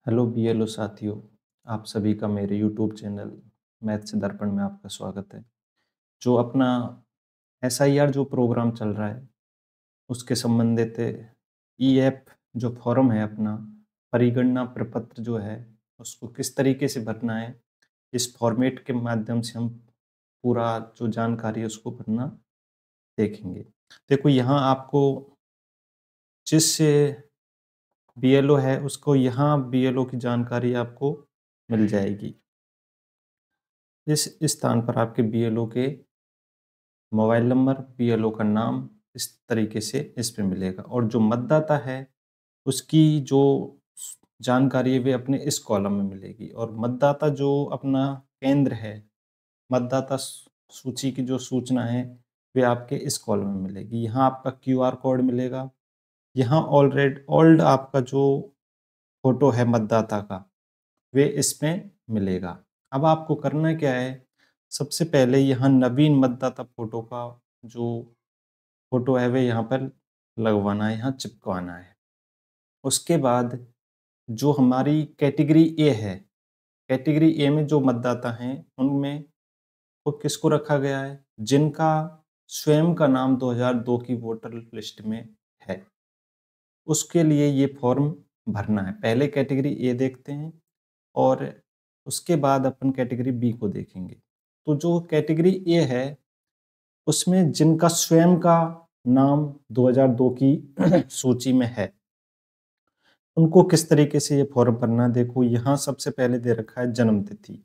Hello BLO साथियों, आप सभी का मेरे यूट्यूब चैनल मैथ्स दर्पण में आपका स्वागत है। जो अपना एसआईआर जो प्रोग्राम चल रहा है, उसके संबंधित ईएफ जो फॉर्म है अपना परिगणना प्रपत्र जो है, उसको किस तरीके से भरना है, इस फॉर्मेट के माध्यम से हम पूरा जो जानकारी है उसको भरना देखेंगे। देखो यहाँ आपको जिस बीएलओ है उसको यहाँ बीएलओ की जानकारी आपको मिल जाएगी। इस स्थान पर आपके बीएलओ के मोबाइल नंबर, बीएलओ का नाम इस तरीके से इस पे मिलेगा और जो मतदाता है उसकी जो जानकारी है वे अपने इस कॉलम में मिलेगी और मतदाता जो अपना केंद्र है, मतदाता सूची की जो सूचना है वे आपके इस कॉलम में मिलेगी। यहाँ आपका क्यूआर कोड मिलेगा। यहाँ ओल्ड आपका जो फोटो है मतदाता का वे इसमें मिलेगा। अब आपको करना क्या है, सबसे पहले यहाँ नवीन मतदाता फोटो का जो फोटो है वे यहाँ पर लगवाना है, यहाँ चिपकवाना है। उसके बाद जो हमारी कैटेगरी ए है, कैटेगरी ए में जो मतदाता हैं उनमें को किसको रखा गया है, जिनका स्वयं का नाम 2002 की वोटर लिस्ट में है, उसके लिए ये फॉर्म भरना है। पहले कैटेगरी ए देखते हैं और उसके बाद अपन कैटेगरी बी को देखेंगे। तो जो कैटेगरी ए है उसमें जिनका स्वयं का नाम 2002 की सूची में है, उनको किस तरीके से ये फॉर्म भरना है। देखो यहाँ सबसे पहले दे रखा है जन्म तिथि।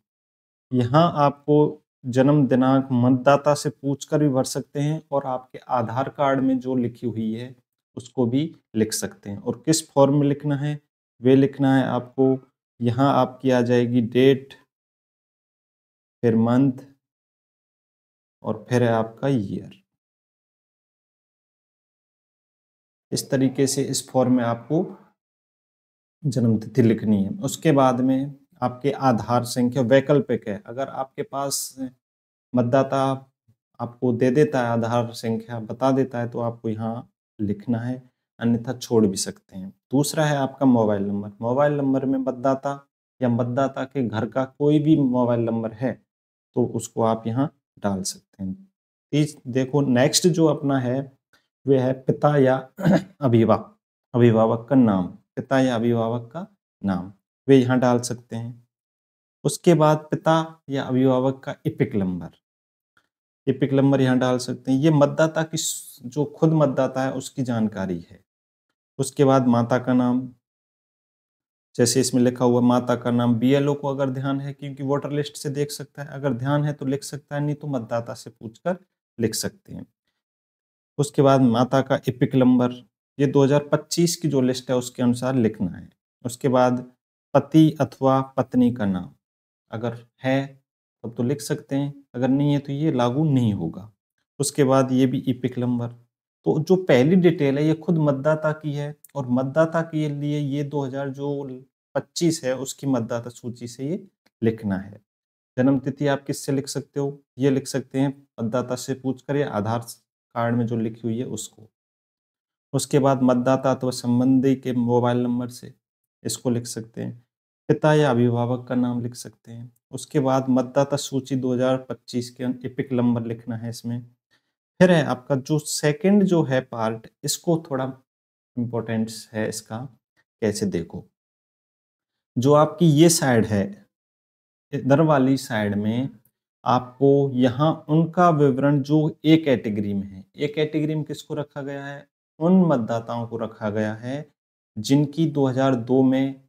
यहाँ आपको जन्म दिनांक मतदाता से पूछकर भी भर सकते हैं और आपके आधार कार्ड में जो लिखी हुई है उसको भी लिख सकते हैं। और किस फॉर्म में लिखना है, वे लिखना है आपको, यहाँ आपकी आ जाएगी डेट, फिर मंथ और फिर है आपका ईयर। इस तरीके से इस फॉर्म में आपको जन्म तिथि लिखनी है। उसके बाद में आपके आधार संख्या वैकल्पिक है, अगर आपके पास मतदाता आपको दे देता है, आधार संख्या बता देता है, तो आपको यहाँ लिखना है, अन्यथा छोड़ भी सकते हैं। दूसरा है आपका मोबाइल नंबर। मोबाइल नंबर में मतदाता या मतदाता के घर का कोई भी मोबाइल नंबर है तो उसको आप यहाँ डाल सकते हैं। देखो नेक्स्ट जो अपना है वह है पिता या अभिभावक का नाम, पिता या अभिभावक का नाम वे यहाँ डाल सकते हैं। उसके बाद पिता या अभिभावक का एपिक नंबर यहाँ डाल सकते हैं। ये मतदाता की जो खुद मतदाता है उसकी जानकारी है। उसके बाद माता का नाम, जैसे इसमें लिखा हुआ माता का नाम, बीएलओ को अगर ध्यान है क्योंकि वोटर लिस्ट से देख सकता है, अगर ध्यान है तो लिख सकता है, नहीं तो मतदाता से पूछकर लिख सकते हैं। उसके बाद माता का एपिक नंबर, ये 2025 की जो लिस्ट है उसके अनुसार लिखना है। उसके बाद पति अथवा पत्नी का नाम, अगर है तब तो लिख सकते हैं, अगर नहीं है तो ये लागू नहीं होगा। उसके बाद ये भी एपिक नंबर। तो जो पहली डिटेल है ये खुद मतदाता की है और मतदाता के लिए ये 2025 है उसकी मतदाता सूची से ये लिखना है। जन्म तिथि आप किससे लिख सकते हो, ये लिख सकते हैं मतदाता से पूछकर या आधार कार्ड में जो लिखी हुई है उसको। उसके बाद मतदाता अथवा संबंधी के मोबाइल नंबर से इसको लिख सकते हैं। पिता या अभिभावक का नाम लिख सकते हैं। उसके बाद मतदाता सूची 2025 के एपिक नंबर लिखना है इसमें। फिर है आपका जो सेकंड जो है पार्ट, इसको थोड़ा इम्पोर्टेंस है इसका। कैसे देखो, जो आपकी ये साइड है, इधर वाली साइड में आपको यहाँ उनका विवरण जो ए कैटेगरी में है, ए कैटेगरी में किसको रखा गया है, उन मतदाताओं को रखा गया है जिनकी 2002 में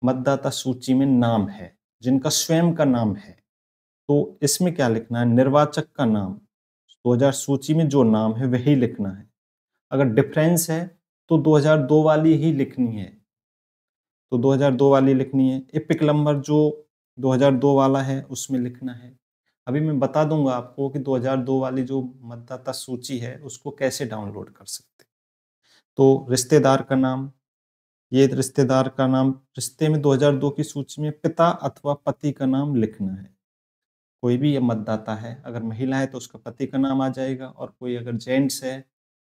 मतदाता सूची में नाम है, जिनका स्वयं का नाम है। तो इसमें क्या लिखना है, निर्वाचक का नाम, 2000 सूची में जो नाम है वही लिखना है। अगर डिफरेंस है तो 2002 वाली ही लिखनी है, तो 2002 वाली लिखनी है। एपिक नंबर जो 2002 वाला है उसमें लिखना है। अभी मैं बता दूंगा आपको कि 2002 वाली जो मतदाता सूची है उसको कैसे डाउनलोड कर सकते हैं। तो रिश्तेदार का नाम, ये रिश्तेदार का नाम, रिश्ते में 2002 की सूची में पिता अथवा पति का नाम लिखना है। कोई भी ये मतदाता है, अगर महिला है तो उसका पति का नाम आ जाएगा और कोई अगर जेंट्स है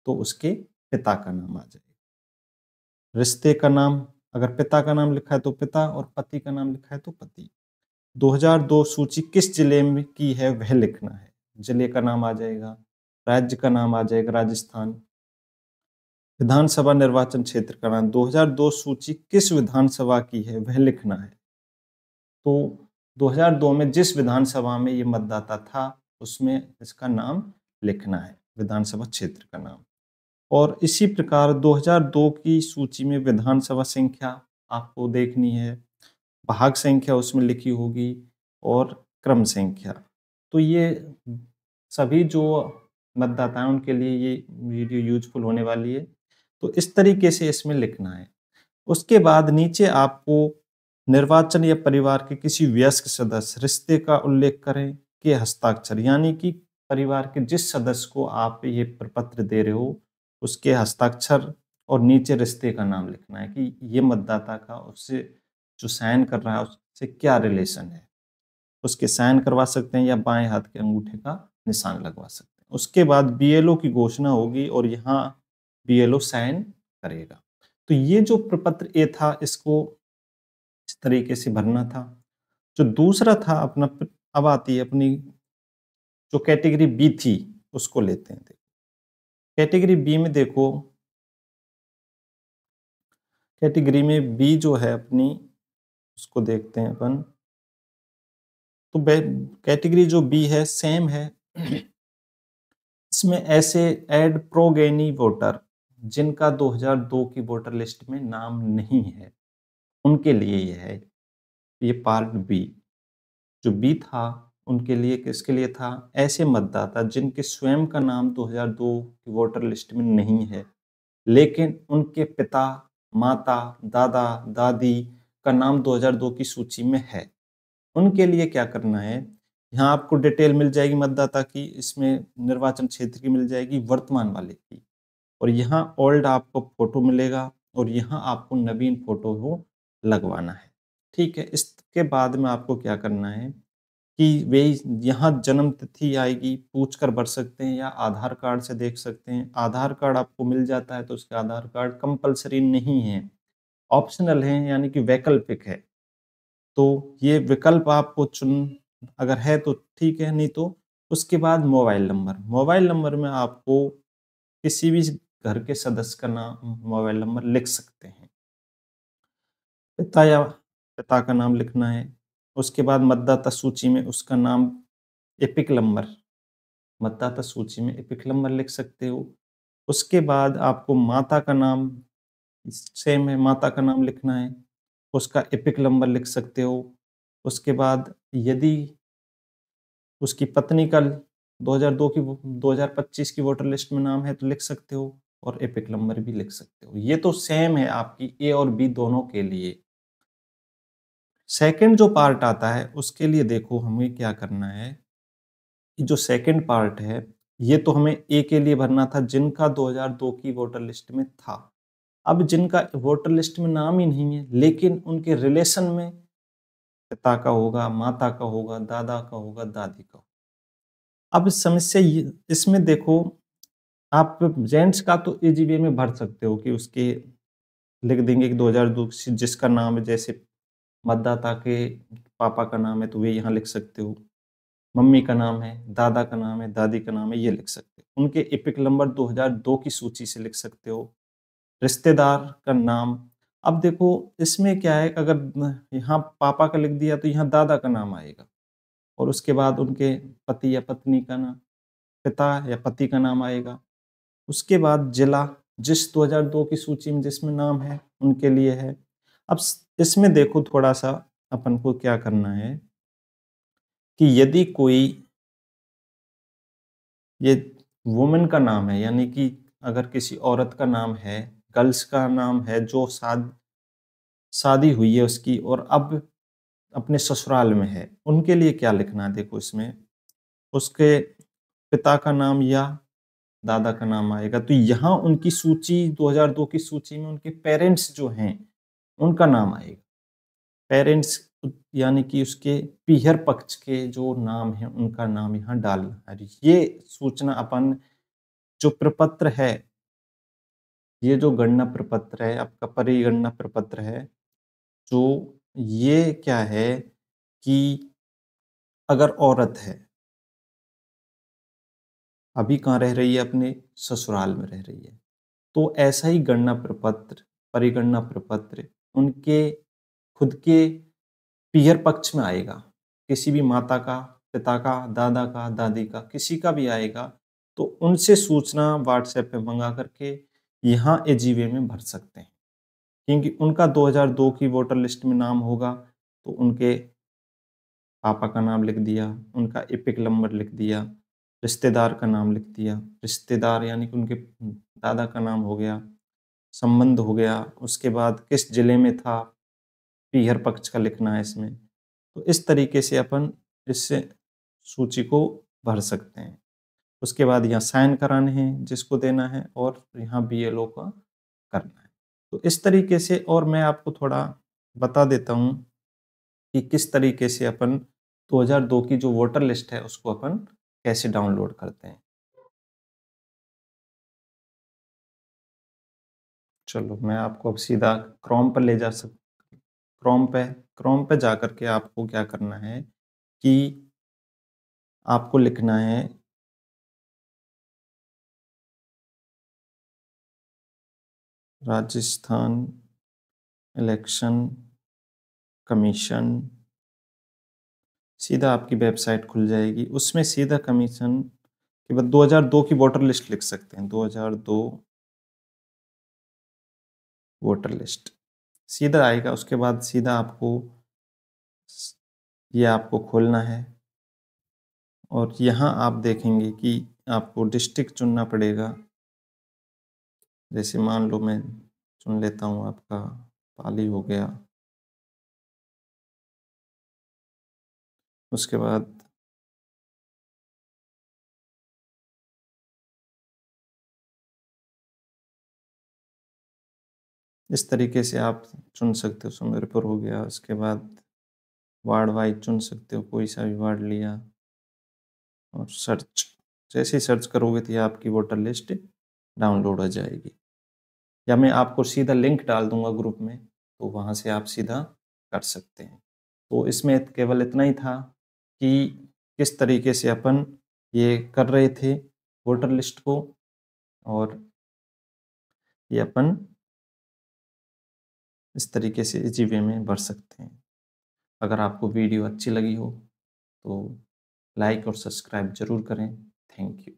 तो उसके पिता का नाम आ जाएगा। रिश्ते का नाम अगर पिता का नाम लिखा है तो पिता और पति का नाम लिखा है तो पति। 2002 सूची किस जिले में की है वह लिखना है। जिले का नाम आ जाएगा, राज्य का नाम आ जाएगा राजस्थान, विधानसभा निर्वाचन क्षेत्र का नाम। 2002 सूची किस विधानसभा की है वह लिखना है। तो 2002 में जिस विधानसभा में ये मतदाता था उसमें इसका नाम लिखना है, विधानसभा क्षेत्र का नाम। और इसी प्रकार 2002 की सूची में विधानसभा संख्या आपको देखनी है, भाग संख्या उसमें लिखी होगी और क्रम संख्या। तो ये सभी जो मतदाता हैं उनके लिए ये वीडियो यूजफुल होने वाली है। तो इस तरीके से इसमें लिखना है। उसके बाद नीचे आपको निर्वाचन या परिवार के किसी वयस्क सदस्य रिश्ते का उल्लेख करें के हस्ताक्षर, यानी कि परिवार के जिस सदस्य को आप ये प्रपत्र दे रहे हो उसके हस्ताक्षर और नीचे रिश्ते का नाम लिखना है कि ये मतदाता का उससे जो साइन कर रहा है उससे क्या रिलेशन है। उसके साइन करवा सकते हैं या बाएं हाथ के अंगूठे का निशान लगवा सकते हैं। उसके बाद बीएलओ की घोषणा होगी और यहाँ बीएलओ साइन करेगा। तो ये जो प्रपत्र ए था इसको इस तरीके से भरना था। जो दूसरा था अपना, अब आती है अपनी जो कैटेगरी बी थी उसको लेते हैं। देखो कैटेगरी बी में देखो, कैटेगरी में बी जो है अपनी उसको देखते हैं अपन। तो कैटेगरी जो बी है सेम है। इसमें ऐसे ऐड प्रोगेनी वोटर जिनका 2002 की वोटर लिस्ट में नाम नहीं है उनके लिए ये है, ये पार्ट बी। जो बी था उनके लिए, किसके लिए था, ऐसे मतदाता जिनके स्वयं का नाम 2002 की वोटर लिस्ट में नहीं है लेकिन उनके पिता, माता, दादा, दादी का नाम 2002 की सूची में है। उनके लिए क्या करना है, यहाँ आपको डिटेल मिल जाएगी मतदाता की, इसमें निर्वाचन क्षेत्र की मिल जाएगी, वर्तमान वाले की, और यहाँ ओल्ड आपको फोटो मिलेगा और यहाँ आपको नवीन फोटो हो लगवाना है। ठीक है, इसके बाद में आपको क्या करना है कि वे यहाँ जन्म तिथि आएगी, पूछ कर भर सकते हैं या आधार कार्ड से देख सकते हैं। आधार कार्ड आपको मिल जाता है तो उसके आधार कार्ड कंपलसरी नहीं है, ऑप्शनल है, यानी कि वैकल्पिक है। तो ये विकल्प आपको अगर है तो ठीक है, नहीं तो उसके बाद मोबाइल नंबर। मोबाइल नंबर में आपको किसी भी घर के सदस्य का नाम, मोबाइल नंबर लिख सकते हैं। पिता का नाम लिखना है। उसके बाद मतदाता सूची में उसका नाम, एपिक नंबर, मतदाता सूची में एपिक नंबर लिख सकते हो। उसके बाद आपको माता का नाम सेम है, माता का नाम लिखना है, उसका एपिक नंबर लिख सकते हो। उसके बाद यदि उसकी पत्नी का 2002 की 2025 की वोटर लिस्ट में नाम है तो लिख सकते हो और एपिक नंबर भी लिख सकते हो। ये तो सेम है आपकी ए और बी दोनों के लिए। सेकंड जो पार्ट आता है उसके लिए देखो हमें क्या करना है कि जो सेकंड पार्ट है ये तो हमें ए के लिए भरना था जिनका 2002 की वोटर लिस्ट में था। अब जिनका वोटर लिस्ट में नाम ही नहीं है लेकिन उनके रिलेशन में पिता का होगा, माता का होगा, दादा का होगा, दादी का होगा। अब समस्या इसमें देखो, आप जेंट्स का तो इजी वे में भर सकते हो कि उसके लिख देंगे कि 2002 जिसका नाम है, जैसे मतदाता के पापा का नाम है तो वे यहाँ लिख सकते हो, मम्मी का नाम है, दादा का नाम है, दादी का नाम है, ये लिख सकते हो। उनके एपिक नंबर 2002 की सूची से लिख सकते हो। रिश्तेदार का नाम, अब देखो इसमें क्या है, अगर यहाँ पापा का लिख दिया तो यहाँ दादा का नाम आएगा और उसके बाद उनके पति या पत्नी का नाम, पिता या पति का नाम आएगा। उसके बाद जिला, जिस 2002 की सूची में जिसमें नाम है उनके लिए है। अब इसमें देखो थोड़ा सा अपन को क्या करना है कि यदि कोई ये वुमेन का नाम है, यानी कि अगर किसी औरत का नाम है, गर्ल्स का नाम है जो शादी हुई है उसकी और अब अपने ससुराल में है, उनके लिए क्या लिखना है देखो इसमें, उसके पिता का नाम या दादा का नाम आएगा। तो यहाँ उनकी सूची 2002 की सूची में उनके पेरेंट्स जो हैं उनका नाम आएगा। पेरेंट्स यानी कि उसके पीहर पक्ष के जो नाम है उनका नाम यहाँ डालना है। ये सूचना अपन जो प्रपत्र है ये जो गणना प्रपत्र है, आपका परिगणना प्रपत्र है, जो ये क्या है कि अगर औरत है, अभी कहाँ रह रही है? अपने ससुराल में रह रही है, तो ऐसा ही गणना प्रपत्र, परिगणना प्रपत्र उनके खुद के पीहर पक्ष में आएगा। किसी भी माता का, पिता का, दादा का, दादी का, किसी का भी आएगा, तो उनसे सूचना व्हाट्सएप पे मंगा करके यहाँ एजीवे में भर सकते हैं। क्योंकि उनका 2002 की वोटर लिस्ट में नाम होगा, तो उनके पापा का नाम लिख दिया, उनका एपिक नंबर लिख दिया, रिश्तेदार का नाम लिख दिया, रिश्तेदार यानी कि उनके दादा का नाम हो गया, संबंध हो गया, उसके बाद किस जिले में था, पीहर पक्ष का लिखना है इसमें। तो इस तरीके से अपन इससे सूची को भर सकते हैं। उसके बाद यहाँ साइन कराने हैं जिसको देना है, और यहाँ बीएलओ का करना है। तो इस तरीके से, और मैं आपको थोड़ा बता देता हूँ कि किस तरीके से अपन 2002 की जो वोटर लिस्ट है उसको अपन कैसे डाउनलोड करते हैं। चलो मैं आपको अब सीधा क्रोम पर ले जा सक क्रोम पे जा कर के आपको क्या करना है कि आपको लिखना है राजस्थान इलेक्शन कमीशन। सीधा आपकी वेबसाइट खुल जाएगी, उसमें सीधा कमीशन के बाद 2002 की वोटर लिस्ट लिख सकते हैं, 2002 वोटर लिस्ट सीधा आएगा। उसके बाद सीधा आपको ये आपको खोलना है, और यहाँ आप देखेंगे कि आपको डिस्ट्रिक्ट चुनना पड़ेगा। जैसे मान लो मैं चुन लेता हूँ आपका पाली हो गया। उसके बाद इस तरीके से आप चुन सकते हो। सुमेरपुर हो गया। उसके बाद वार्ड वाइज चुन सकते हो, कोई सा भी वार्ड लिया, और सर्च। जैसे ही सर्च करोगे तो ये आपकी वोटर लिस्ट डाउनलोड हो जाएगी, या मैं आपको सीधा लिंक डाल दूंगा ग्रुप में, तो वहाँ से आप सीधा कर सकते हैं। तो इसमें केवल इतना ही था कि किस तरीके से अपन ये कर रहे थे वोटर लिस्ट को, और ये अपन इस तरीके से इजी वे में भर सकते हैं। अगर आपको वीडियो अच्छी लगी हो तो लाइक और सब्सक्राइब ज़रूर करें। Thank you.